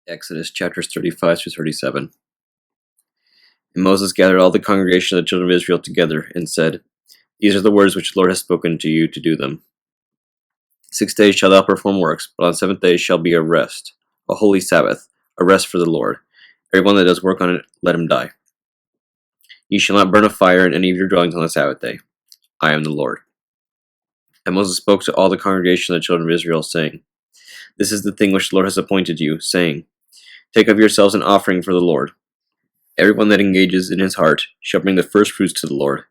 Exodus chapters 35 through 37. And Moses gathered all the congregation of the children of Israel together and said, These are the words which the Lord has spoken to you to do them. 6 days shalt thou perform works, but on the 7th day shall be a rest, a holy Sabbath, a rest for the Lord. Every one that does work on it, let him die. You shall not burn a fire in any of your dwellings on the Sabbath day. I am the Lord. And Moses spoke to all the congregation of the children of Israel, saying, This is the thing which the Lord has appointed you, saying, Take of yourselves an offering for the Lord. Everyone that engages in his heart shall bring the first fruits to the Lord,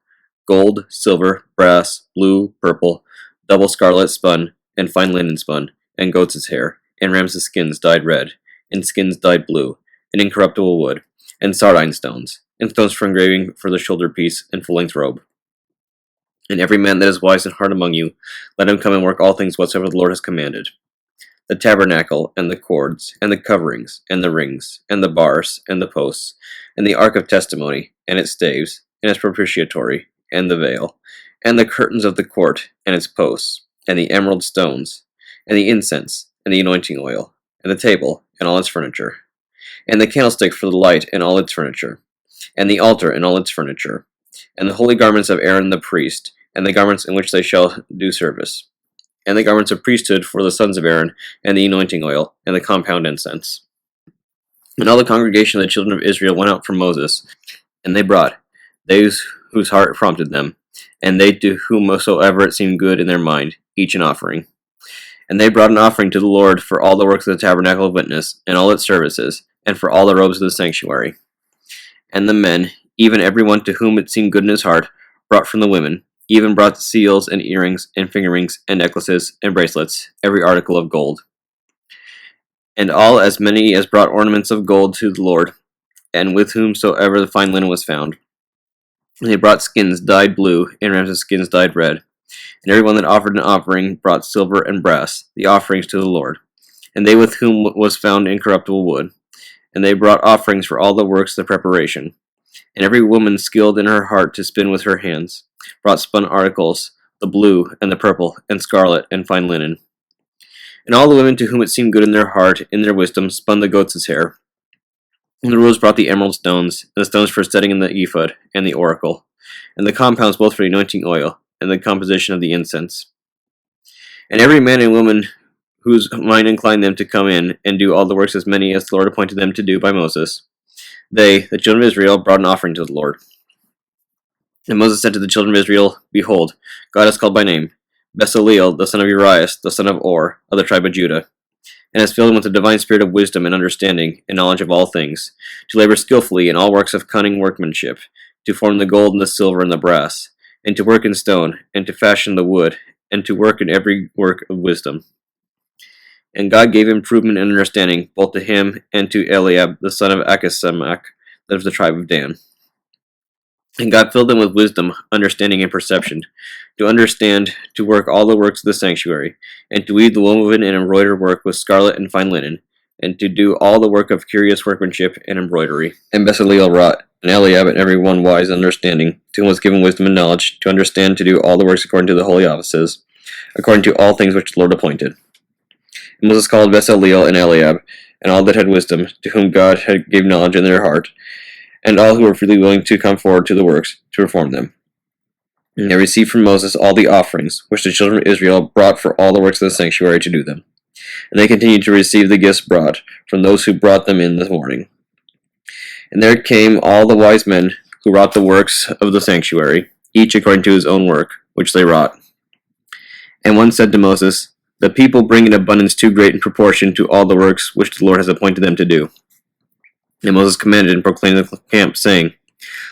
gold, silver, brass, blue, purple, double scarlet spun, and fine linen spun, and goats' hair, and rams' skins dyed red, and skins dyed blue, and incorruptible wood, and sardine stones, and stones for engraving for the shoulder piece and full-length robe. And every man that is wise in heart among you, let him come and work all things whatsoever the Lord has commanded. The tabernacle, and the cords, and the coverings, and the rings, and the bars, and the posts, and the ark of testimony, and its staves, and its propitiatory, and the veil, and the curtains of the court, and its posts, and the emerald stones, and the incense, and the anointing oil, and the table, and all its furniture, and the candlestick for the light, and all its furniture, and the altar, and all its furniture, and the holy garments of Aaron the priest, and the garments in which they shall do service, and the garments of priesthood for the sons of Aaron, and the anointing oil, and the compound incense. And all the congregation of the children of Israel went out from Moses, and they brought, those whose heart prompted them, and they to whomsoever it seemed good in their mind, each an offering. And they brought an offering to the Lord for all the works of the tabernacle of witness, and all its services, and for all the robes of the sanctuary. And the men, even every one to whom it seemed good in his heart, brought from the women, even brought seals, and earrings, and finger rings, and necklaces, and bracelets, every article of gold. And all as many as brought ornaments of gold to the Lord, and with whomsoever the fine linen was found. And they brought skins dyed blue, and rams' skins dyed red. And every one that offered an offering brought silver and brass, the offerings to the Lord. And they with whom was found incorruptible wood. And they brought offerings for all the works of the preparation. And every woman skilled in her heart to spin with her hands brought spun articles, the blue, and the purple, and scarlet, and fine linen. And all the women to whom it seemed good in their heart, in their wisdom, spun the goats' hair. And the rulers brought the emerald stones, and the stones for setting in the ephod, and the oracle, and the compounds both for the anointing oil, and the composition of the incense. And every man and woman whose mind inclined them to come in, and do all the works as many as the Lord appointed them to do by Moses, they, the children of Israel, brought an offering to the Lord. And Moses said to the children of Israel, Behold, God has called by name Bezaleel, the son of Urias, the son of Or, of the tribe of Judah, and has filled him with the divine spirit of wisdom and understanding and knowledge of all things, to labor skillfully in all works of cunning workmanship, to form the gold and the silver and the brass, and to work in stone, and to fashion the wood, and to work in every work of wisdom. And God gave improvement and understanding both to him and to Eliab, the son of Achisamach, of the tribe of Dan. And God filled them with wisdom, understanding, and perception, to understand, to work all the works of the sanctuary, and to weave the woven and embroidered work with scarlet and fine linen, and to do all the work of curious workmanship and embroidery. And Bezaleel wrought, and Eliab, and every one wise and understanding, to whom was given wisdom and knowledge, to understand to do all the works according to the holy offices, according to all things which the Lord appointed. And Moses called Bezaleel and Eliab, and all that had wisdom, to whom God had gave knowledge in their heart, and all who were freely willing to come forward to the works, to perform them. And they received from Moses all the offerings, which the children of Israel brought for all the works of the sanctuary to do them. And they continued to receive the gifts brought from those who brought them in the morning. And there came all the wise men who wrought the works of the sanctuary, each according to his own work, which they wrought. And one said to Moses, The people bring in abundance too great in proportion to all the works which the Lord has appointed them to do. And Moses commanded and proclaimed the camp, saying,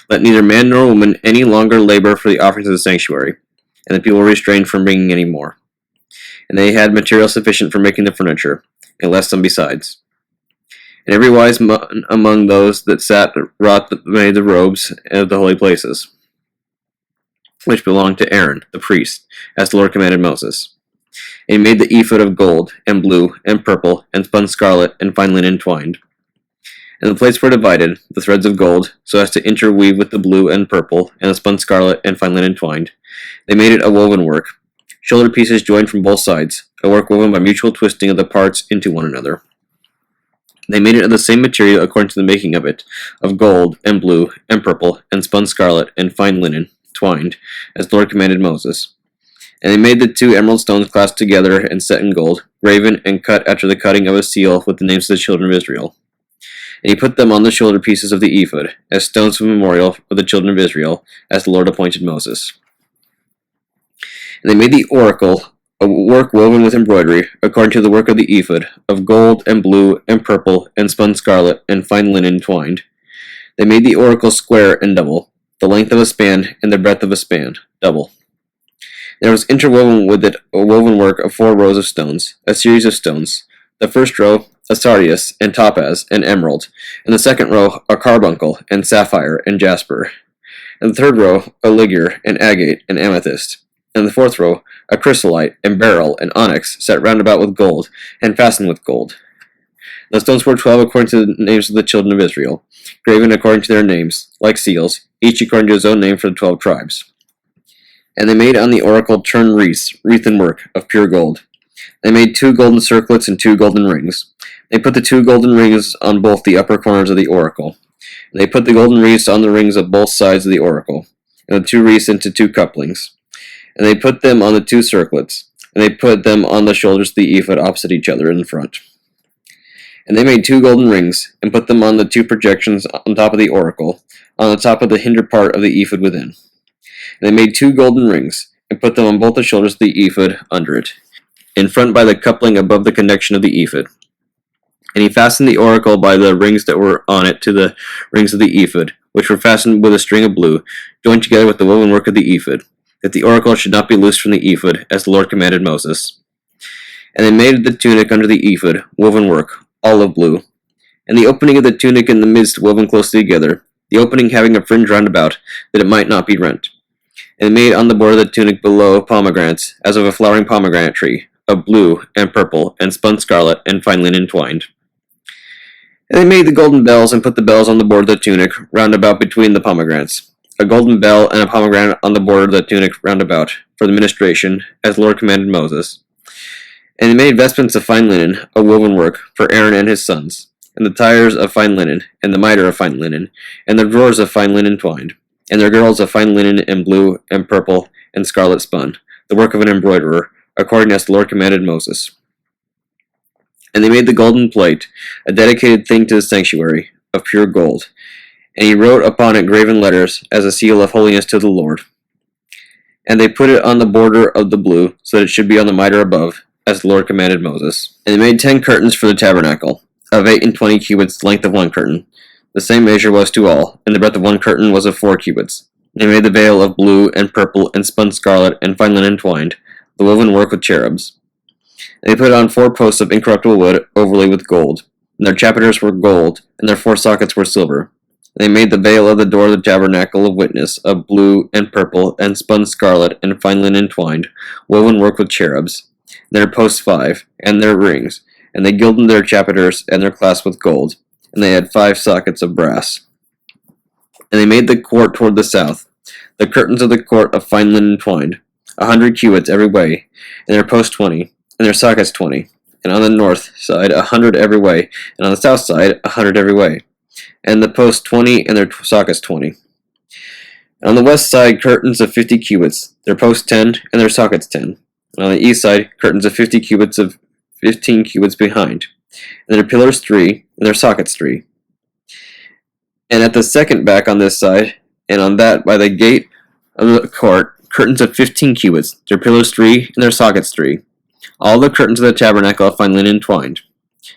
Let neither man nor woman any longer labor for the offerings of the sanctuary. And the people were restrained from bringing any more. And they had material sufficient for making the furniture, and less some besides. And every wise man among those that sat made the robes of the holy places, which belonged to Aaron the priest, as the Lord commanded Moses. And he made the ephod of gold, and blue, and purple, and spun scarlet, and fine linen twined. And the plates were divided, the threads of gold, so as to interweave with the blue and purple, and the spun scarlet and fine linen twined. They made it a woven work, shoulder pieces joined from both sides, a work woven by mutual twisting of the parts into one another. They made it of the same material according to the making of it, of gold, and blue, and purple, and spun scarlet, and fine linen, twined, as the Lord commanded Moses. And they made the 2 emerald stones clasped together and set in gold, graven and cut after the cutting of a seal with the names of the children of Israel. And he put them on the shoulder pieces of the ephod, as stones of memorial for the children of Israel, as the Lord appointed Moses. And they made the oracle, a work woven with embroidery, according to the work of the ephod, of gold, and blue, and purple, and spun scarlet, and fine linen twined. They made the oracle square and double, the length of a span, and the breadth of a span, double. There was interwoven with it a woven work of 4 rows of stones, a series of stones. The first row, a sardius, and topaz, and emerald, and the second row, a carbuncle, and sapphire, and jasper, and the third row, a ligure, and agate, and amethyst, and the fourth row, a chrysolite, and beryl, and onyx, set round about with gold, and fastened with gold. The stones were 12 according to the names of the children of Israel, graven according to their names, like seals, each according to his own name for the 12 tribes. And they made on the oracle turned wreaths, wreathen work, of pure gold. They made 2 golden circlets and 2 golden rings. They put the 2 golden rings on both the upper corners of the oracle. And they put the golden wreaths on the rings of both sides of the oracle, and the 2 wreaths into 2 couplings. And they put them on the 2 circlets, and they put them on the shoulders of the ephod opposite each other in front. And they made 2 golden rings, and put them on the 2 projections on top of the oracle, on the top of the hinder part of the ephod within. And they made 2 golden rings, and put them on both the shoulders of the ephod under it, in front by the coupling above the connection of the ephod. And he fastened the oracle by the rings that were on it to the rings of the ephod, which were fastened with a string of blue, joined together with the woven work of the ephod, that the oracle should not be loosed from the ephod, as the Lord commanded Moses. And they made the tunic under the ephod, woven work, olive blue, and the opening of the tunic in the midst woven closely together, the opening having a fringe round about, that it might not be rent. And made on the border of the tunic below pomegranates, as of a flowering pomegranate tree, of blue, and purple, and spun scarlet, and fine linen twined. And they made the golden bells, and put the bells on the border of the tunic, round about between the pomegranates, a golden bell and a pomegranate on the border of the tunic round about, for the ministration, as the Lord commanded Moses. And they made vestments of fine linen, of woven work, for Aaron and his sons, and the tires of fine linen, and the mitre of fine linen, and the drawers of fine linen twined, and their girdles of fine linen and blue, and purple, and scarlet spun, the work of an embroiderer, according as the Lord commanded Moses. And they made the golden plate, a dedicated thing to the sanctuary, of pure gold, and he wrote upon it graven letters, as a seal of holiness to the Lord. And they put it on the border of the blue, so that it should be on the mitre above, as the Lord commanded Moses. And they made 10 curtains for the tabernacle, of 8 and 20 cubits the length of one curtain. The same measure was to all, and the breadth of one curtain was of 4 cubits. They made the veil of blue, and purple, and spun scarlet, and fine linen twined, the woven work with cherubs. And they put on 4 posts of incorruptible wood, overlaid with gold, and their chapiters were gold, and their 4 sockets were silver. And they made the veil of the door of the tabernacle of witness, of blue, and purple, and spun scarlet, and fine linen twined, woven work with cherubs. And their posts 5, and their rings, and they gilded their chapiters and their clasps with gold, and they had 5 sockets of brass. And they made the court toward the south, the curtains of the court of fine linen twined, 100 cubits every way, and their posts 20, and their sockets 20, and on the north side 100 every way, and on the south side 100 every way, and the posts 20, and their sockets 20. And on the west side curtains of 50 cubits, their posts 10, and their sockets 10. And on the east side curtains of 50 cubits of 15 cubits behind, and their pillars 3, and their sockets 3. And at the second back on this side, and on that by the gate of the court, curtains of 15 cubits, their pillars 3, and their sockets 3. All the curtains of the tabernacle of fine linen twined,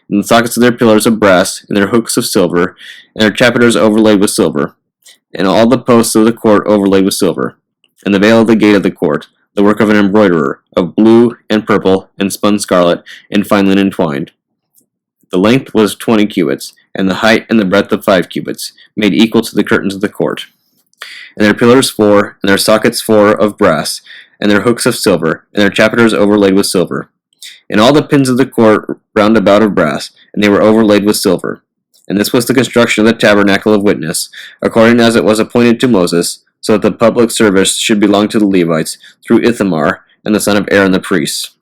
and the sockets of their pillars of brass, and their hooks of silver, and their chapiters overlaid with silver, and all the posts of the court overlaid with silver, and the veil of the gate of the court, the work of an embroiderer, of blue, and purple, and spun scarlet, and fine linen twined. The length was 20 cubits, and the height and the breadth of 5 cubits, made equal to the curtains of the court. And their pillars 4, and their sockets 4 of brass, and their hooks of silver, and their chapiters overlaid with silver. And all the pins of the court round about of brass, and they were overlaid with silver. And this was the construction of the tabernacle of witness, according as it was appointed to Moses, so that the public service should belong to the Levites, through Ithamar, and the son of Aaron the priest.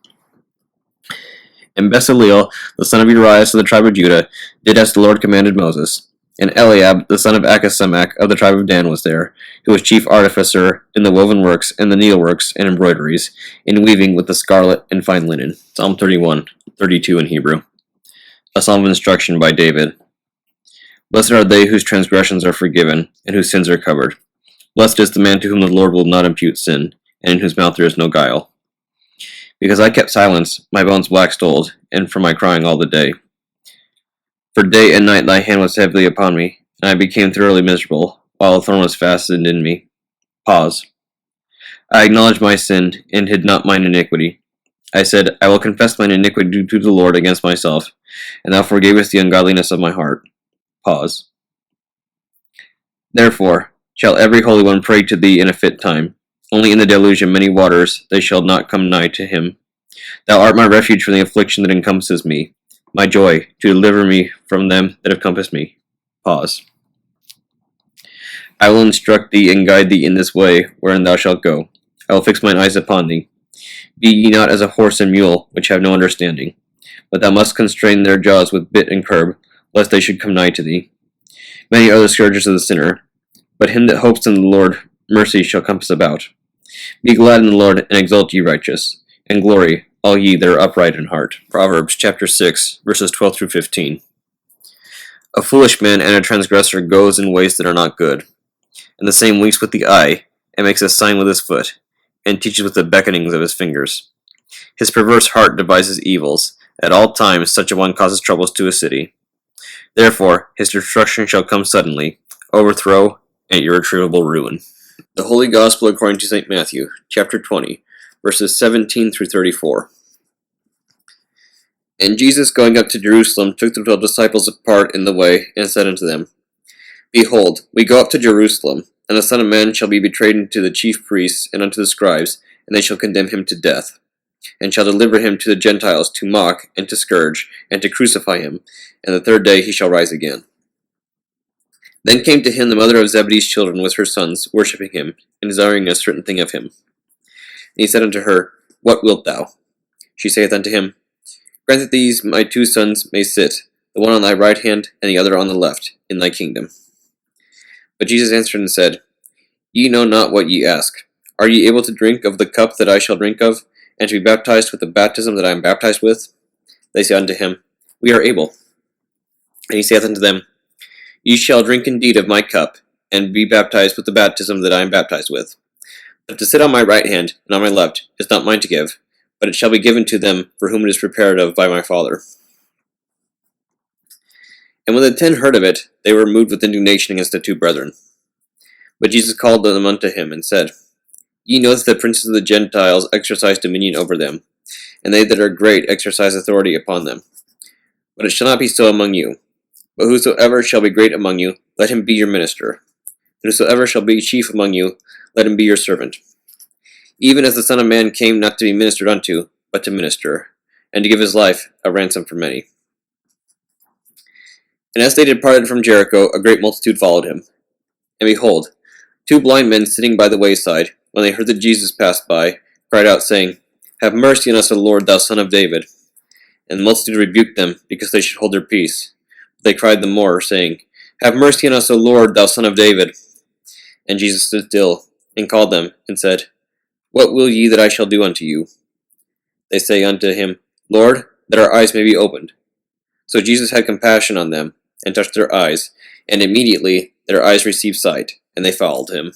And Bezaleel, the son of Urias of the tribe of Judah, did as the Lord commanded Moses. And Eliab, the son of Achisamach of the tribe of Dan, was there, who was chief artificer in the woven works and the needleworks and embroideries, in weaving with the scarlet and fine linen. Psalm 31, 32 in Hebrew. A psalm of instruction by David. Blessed are they whose transgressions are forgiven, and whose sins are covered. Blessed is the man to whom the Lord will not impute sin, and in whose mouth there is no guile. Because I kept silence, my bones waxed old, and from my crying all the day. For day and night thy hand was heavily upon me, and I became thoroughly miserable, while a thorn was fastened in me. Pause. I acknowledged my sin, and hid not mine iniquity. I said, I will confess mine iniquity to the Lord against myself, and thou forgavest the ungodliness of my heart. Pause. Therefore shall every holy one pray to thee in a fit time. Only in the deluge of many waters they shall not come nigh to him. Thou art my refuge from the affliction that encompasses me, my joy, to deliver me from them that have compassed me. Pause. I will instruct thee and guide thee in this way wherein thou shalt go. I will fix mine eyes upon thee. Be ye not as a horse and mule, which have no understanding. But thou must constrain their jaws with bit and curb, lest they should come nigh to thee. Many are the scourges of the sinner, but him that hopes in the Lord mercy shall compass about. Be glad in the Lord, and exult ye righteous, and glory, all ye that are upright in heart. Proverbs chapter 6, verses 12 through 15. A foolish man and a transgressor goes in ways that are not good, and the same winks with the eye, and makes a sign with his foot, and teaches with the beckonings of his fingers. His perverse heart devises evils. At all times such a one causes troubles to a city. Therefore his destruction shall come suddenly, overthrow, and irretrievable ruin. The Holy Gospel according to St. Matthew, chapter 20, verses 17 through 34. And Jesus, going up to Jerusalem, took the 12 disciples apart in the way, and said unto them, Behold, we go up to Jerusalem, and the Son of Man shall be betrayed unto the chief priests and unto the scribes, and they shall condemn him to death, and shall deliver him to the Gentiles to mock, and to scourge, and to crucify him, and the third day he shall rise again. Then came to him the mother of Zebedee's children with her sons, worshipping him, and desiring a certain thing of him. And he said unto her, What wilt thou? She saith unto him, Grant that these my 2 sons may sit, the one on thy right hand, and the other on the left, in thy kingdom. But Jesus answered and said, Ye know not what ye ask. Are ye able to drink of the cup that I shall drink of, and to be baptized with the baptism that I am baptized with? They say unto him, We are able. And he saith unto them, Ye shall drink indeed of my cup, and be baptized with the baptism that I am baptized with. But to sit on my right hand and on my left is not mine to give, but it shall be given to them for whom it is prepared of by my Father. And when the 10 heard of it, they were moved with indignation against the 2 brethren. But Jesus called them unto him, and said, Ye know that the princes of the Gentiles exercise dominion over them, and they that are great exercise authority upon them. But it shall not be so among you. But whosoever shall be great among you, let him be your minister. And whosoever shall be chief among you, let him be your servant. Even as the Son of Man came not to be ministered unto, but to minister, and to give his life a ransom for many. And as they departed from Jericho, a great multitude followed him. And behold, 2 blind men sitting by the wayside, when they heard that Jesus passed by, cried out, saying, Have mercy on us, O Lord, thou Son of David. And the multitude rebuked them, because they should hold their peace. They cried the more, saying, Have mercy on us, O Lord, thou Son of David. And Jesus stood still, and called them, and said, What will ye that I shall do unto you? They say unto him, Lord, that our eyes may be opened. So Jesus had compassion on them, and touched their eyes, and immediately their eyes received sight, and they followed him.